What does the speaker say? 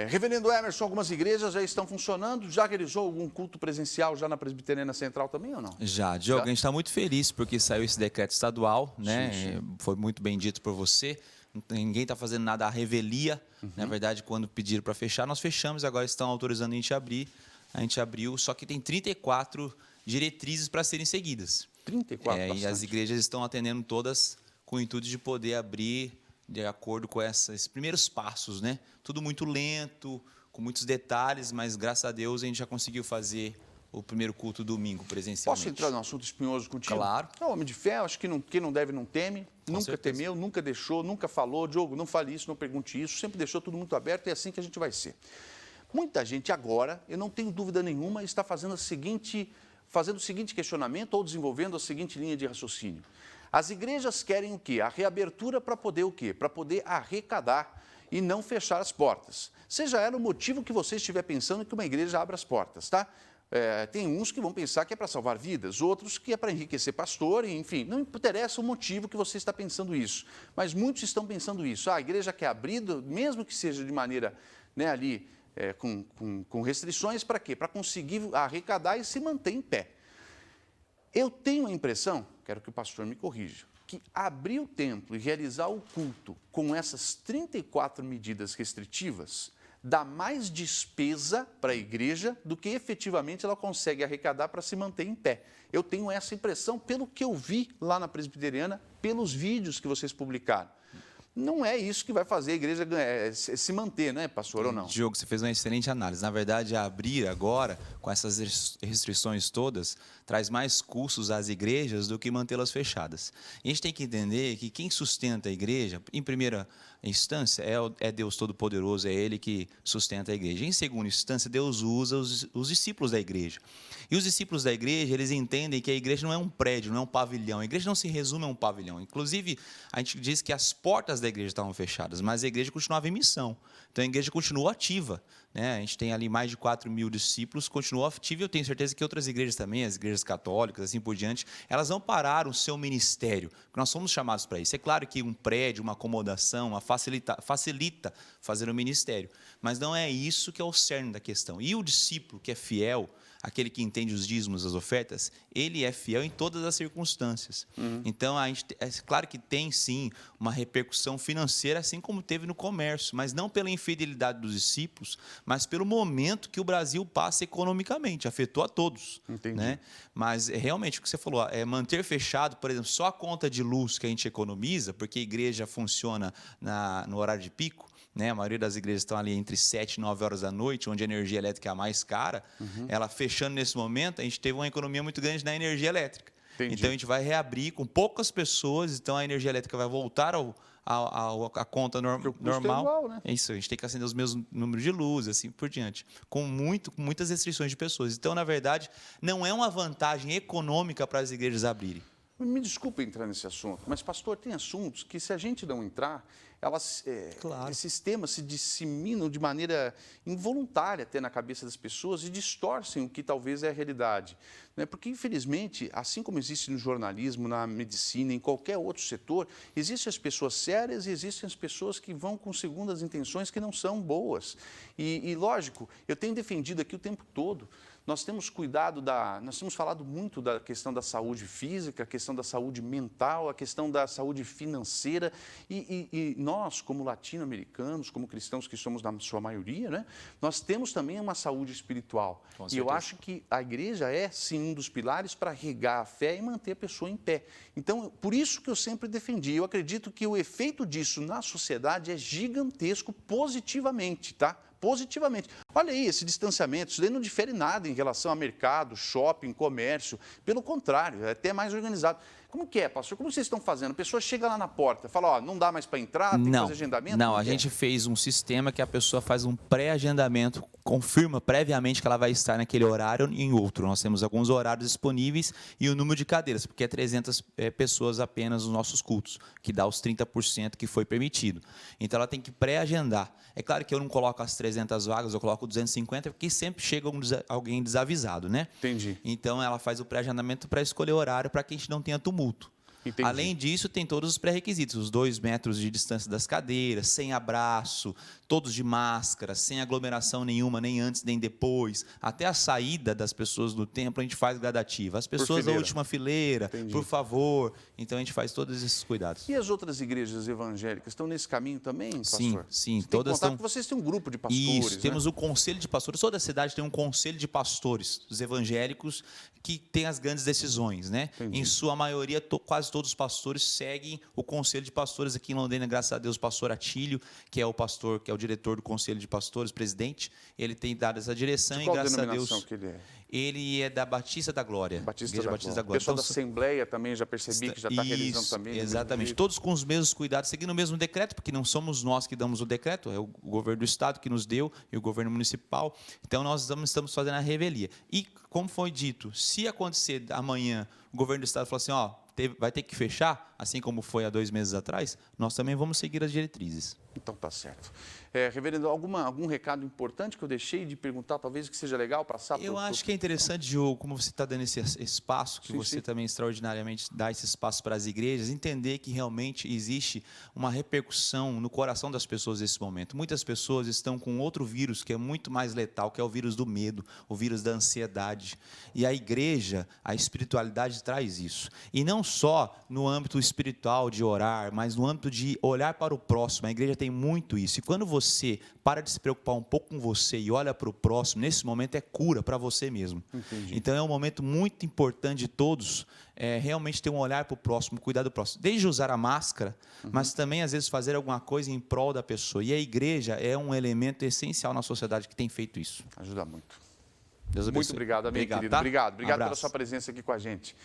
Reverendo Emerson, algumas igrejas já estão funcionando. Já realizou algum culto presencial já na Presbiteriana Central também ou não? Já, Diogo, a gente está muito feliz porque saiu esse decreto estadual, né? Sim. Foi muito bem dito por você. Ninguém está fazendo nada à revelia. Na verdade, quando pediram para fechar, nós fechamos. Agora estão autorizando a gente abrir. A gente abriu, só que tem 34 diretrizes para serem seguidas. 34, e as igrejas estão atendendo todas com o intuito de poder abrir de acordo com esses primeiros passos, né? Tudo muito lento, com muitos detalhes, mas graças a Deus a gente já conseguiu fazer o primeiro culto domingo presencialmente. Posso entrar num assunto espinhoso contigo? Claro. É um homem de fé, acho que quem não deve não teme, nunca certeza. temeu, nunca deixou, nunca falou. Diogo, não fale isso, não pergunte isso, sempre deixou tudo muito aberto e é assim que a gente vai ser. Muita gente agora, eu não tenho dúvida nenhuma, está fazendo o seguinte questionamento ou desenvolvendo a seguinte linha de raciocínio. As igrejas querem o quê? A reabertura para poder o quê? Para poder arrecadar e não fechar as portas. Seja ela o motivo que você estiver pensando que uma igreja abra as portas, tá? Tem uns que vão pensar que é para salvar vidas, outros que é para enriquecer pastor, enfim, não interessa o motivo que você está pensando isso. Mas muitos estão pensando isso. A igreja quer abrir, mesmo que seja de maneira com restrições, para quê? Para conseguir arrecadar e se manter em pé. Eu tenho a impressão, quero que o pastor me corrija, que abrir o templo e realizar o culto com essas 34 medidas restritivas dá mais despesa para a igreja do que efetivamente ela consegue arrecadar para se manter em pé. Eu tenho essa impressão pelo que eu vi lá na Presbiteriana, pelos vídeos que vocês publicaram. Não é isso que vai fazer a igreja se manter, né, pastor, ou não? Diogo, você fez uma excelente análise. Na verdade, abrir agora, com essas restrições todas, traz mais custos às igrejas do que mantê-las fechadas. E a gente tem que entender que quem sustenta a igreja, em primeira instância, é Deus Todo-Poderoso, é Ele que sustenta a igreja. Em segunda instância, Deus usa os discípulos da igreja. E os discípulos da igreja, eles entendem que a igreja não é um prédio, não é um pavilhão. A igreja não se resume a um pavilhão. Inclusive, a gente diz que as portas da igreja estavam fechadas, mas a igreja continuava em missão. Então, a igreja continuou ativa, né? A gente tem ali mais de 4.000 discípulos, continuou ativa. Eu tenho certeza que outras igrejas também, as igrejas católicas, assim por diante, elas não pararam o seu ministério, porque nós somos chamados para isso. É claro que um prédio, uma acomodação, facilita fazer o ministério, mas não é isso que é o cerne da questão. E o discípulo que é fiel, aquele que entende os dízimos, as ofertas, ele é fiel em todas as circunstâncias. Então, é claro que tem, sim, uma repercussão financeira, assim como teve no comércio, mas não pela infidelidade dos discípulos, mas pelo momento que o Brasil passa economicamente, afetou a todos. Entendi. Né? Mas, realmente, o que você falou, manter fechado, por exemplo, só a conta de luz que a gente economiza, porque a igreja funciona no horário de pico, né? A maioria das igrejas estão ali entre 7 e 9 horas da noite, onde a energia elétrica é a mais cara. Ela fechando nesse momento, a gente teve uma economia muito grande na energia elétrica. Entendi. Então, a gente vai reabrir com poucas pessoas, então a energia elétrica vai voltar à conta normal. É igual, né? É isso, a gente tem que acender os mesmos números de luz, assim por diante, com muitas restrições de pessoas. Então, na verdade, não é uma vantagem econômica para as igrejas abrirem. Me desculpe entrar nesse assunto, mas, pastor, tem assuntos que, se a gente não entrar, Claro. esses temas se disseminam de maneira involuntária até na cabeça das pessoas e distorcem o que talvez é a realidade. Né? Porque, infelizmente, assim como existe no jornalismo, na medicina, em qualquer outro setor, existem as pessoas sérias e existem as pessoas que vão com segundas intenções que não são boas. E lógico, eu tenho defendido aqui o tempo todo. Nós temos nós temos falado muito da questão da saúde física, a questão da saúde mental, a questão da saúde financeira e nós, como latino-americanos, como cristãos que somos na sua maioria, né, nós temos também uma saúde espiritual. E eu acho que a igreja é, sim, um dos pilares para regar a fé e manter a pessoa em pé. Então, por isso que eu sempre defendi. Eu acredito que o efeito disso na sociedade é gigantesco positivamente, tá? Positivamente. Olha aí, esse distanciamento, isso daí não difere nada em relação a mercado, shopping, comércio. Pelo contrário, é até mais organizado. Como que é, pastor? Como vocês estão fazendo? A pessoa chega lá na porta, fala, ó, não dá mais para entrar, tem que fazer agendamento? Não, a gente fez um sistema que a pessoa faz um pré-agendamento, confirma previamente que ela vai estar naquele horário e em outro. Nós temos alguns horários disponíveis e o número de cadeiras, porque é 300 pessoas apenas nos nossos cultos, que dá os 30% que foi permitido. Então, ela tem que pré-agendar. É claro que eu não coloco as 300 vagas, eu coloco 250, porque sempre chega alguém desavisado, né? Entendi. Então, ela faz o pré-agendamento para escolher o horário para que a gente não tenha tumulto. Entendi. Além disso, tem todos os pré-requisitos, os 2 metros de distância das cadeiras, sem abraço, todos de máscara, sem aglomeração nenhuma, nem antes nem depois. Até a saída das pessoas do templo a gente faz gradativa. As pessoas da última fileira, Entendi. por favor. Então a gente faz todos esses cuidados. E as outras igrejas evangélicas estão nesse caminho também, pastor? Sim, sim. Você Todas estão... estão... Vocês têm um grupo de pastores, Isso, né? temos o conselho de pastores. Toda a cidade tem um conselho de pastores, os evangélicos, que tem as grandes decisões, né? Entendi. Em sua maioria, quase todos os pastores seguem o conselho de pastores. Aqui em Londrina, graças a Deus, o pastor Atílio, que é o pastor, que é o diretor do conselho de pastores, presidente, ele tem dado essa direção. De qual e graças a denominação Deus, que ele é? ele é da Batista da Glória. Batista da Glória. O Glória. pessoal da Então, Assembleia também, já percebi que já está realizando também. do mesmo exatamente. jeito. Todos com os mesmos cuidados, seguindo o mesmo decreto, porque não somos nós que damos o decreto, é o governo do Estado que nos deu e o governo municipal. Então, nós estamos fazendo a revelia. E, como foi dito, se acontecer amanhã, o governo do Estado falar assim, ó, vai ter que fechar, assim como foi há 2 meses atrás, nós também vamos seguir as diretrizes. Então tá certo. Reverendo, algum recado importante que eu deixei de perguntar, talvez que seja legal passar? Eu acho que é interessante, Diogo, como você está dando esse espaço, que Sim, você sim. também extraordinariamente dá esse espaço para as igrejas, entender que realmente existe uma repercussão no coração das pessoas nesse momento. Muitas pessoas estão com outro vírus que é muito mais letal, que é o vírus do medo, o vírus da ansiedade. E a igreja, a espiritualidade traz isso. E não só no âmbito espiritual de orar, mas no âmbito de olhar para o próximo. A igreja tem muito isso. E quando você para de se preocupar um pouco com você e olha para o próximo, nesse momento é cura para você mesmo. Entendi. Então é um momento muito importante de todos realmente ter um olhar para o próximo, cuidar do próximo. Desde usar a máscara, mas também às vezes fazer alguma coisa em prol da pessoa. E a igreja é um elemento essencial na sociedade que tem feito isso. Ajuda muito. Deus abençoe. Muito obrigado, amém, querido. Tá? Obrigado pela Abraço. sua presença aqui com a gente.